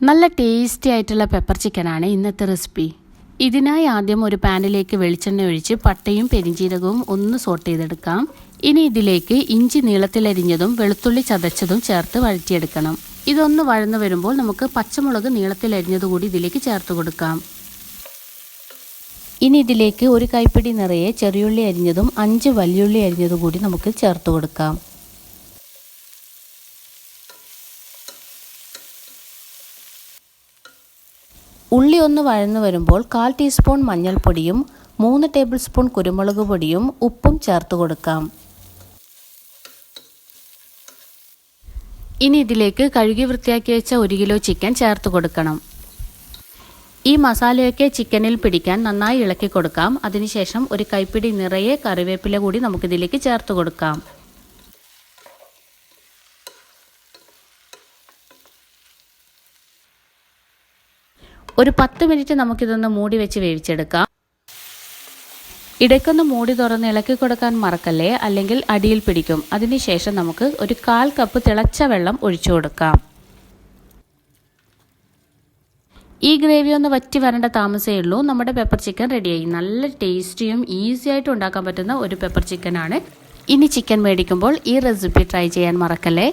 നല്ല ടേസ്റ്റി ആയിട്ടുള്ള പെപ്പർ ചിക്കനാണ് ഇന്നത്തെ റെസിപ്പി. ഇതിനായി ആദ്യം ഒരു പാനിലേക്ക് വെളിച്ചെണ്ണ ഒഴിച്ച് പട്ടയും പെരിഞ്ചീരകവും ഒന്ന് സോട്ട് ചെയ്തെടുക്കാം. ഇനി ഇതിലേക്ക് ഇഞ്ചി നീളത്തിലരിഞ്ഞതും വെളുത്തുള്ളി ചതച്ചതും ചേർത്ത് വഴറ്റിയെടുക്കണം. ഇതൊന്ന് വഴന്നു വരുമ്പോൾ നമുക്ക് പച്ചമുളക് നീളത്തിലരിഞ്ഞതുകൂടി ഇതിലേക്ക് ചേർത്ത് കൊടുക്കാം. ഇനി ഇതിലേക്ക് ഒരു കൈപ്പിടി നിറയെ ചെറിയുള്ളി അരിഞ്ഞതും 5 വലിയുള്ളി അരിഞ്ഞതും കൂടി നമുക്ക് ചേർത്ത് കൊടുക്കാം. ഉള്ളി ഒന്ന് വഴന്നു വരുമ്പോൾ 1/4 ടീസ്പൂൺ മഞ്ഞൾപ്പൊടിയും 3 ടേബിൾ സ്പൂൺ കുരുമുളക് പൊടിയും ഉപ്പും ചേർത്ത് കൊടുക്കാം. ഇനി ഇതിലേക്ക് കഴുകി വൃത്തിയാക്കി വെച്ച 1 കിലോ ചിക്കൻ ചേർത്ത് കൊടുക്കണം. ഈ മസാലയൊക്കെ ചിക്കനിൽ പിടിക്കാൻ നന്നായി ഇളക്കി കൊടുക്കാം. അതിനുശേഷം ഒരു കൈപ്പിടി നിറയെ കറിവേപ്പില കൂടി നമുക്കിതിലേക്ക് ചേർത്ത് കൊടുക്കാം. ഒരു 10 മിനിറ്റ് നമുക്കിതൊന്ന് മൂടി വെച്ച് വേവിച്ചെടുക്കാം. ഇടയ്ക്കൊന്ന് മൂടി തുറന്ന് ഇളക്കി കൊടുക്കാൻ മറക്കല്ലേ, അല്ലെങ്കിൽ അടിയിൽ പിടിക്കും. അതിനുശേഷം നമുക്ക് ഒരു 1/4 കപ്പ് തിളച്ച വെള്ളം ഒഴിച്ചു കൊടുക്കാം. ഈ ഗ്രേവി ഒന്ന് വറ്റി വരേണ്ട താമസമേ ഉള്ളൂ. നമ്മുടെ പെപ്പർ ചിക്കൻ റെഡിയായി. നല്ല ടേസ്റ്റിയും ഈസി ആയിട്ട് ഉണ്ടാക്കാൻ പറ്റുന്ന ഒരു പെപ്പർ ചിക്കനാണ്. ഇനി ചിക്കൻ മേടിക്കുമ്പോൾ ഈ റെസിപ്പി ട്രൈ ചെയ്യാൻ മറക്കല്ലേ.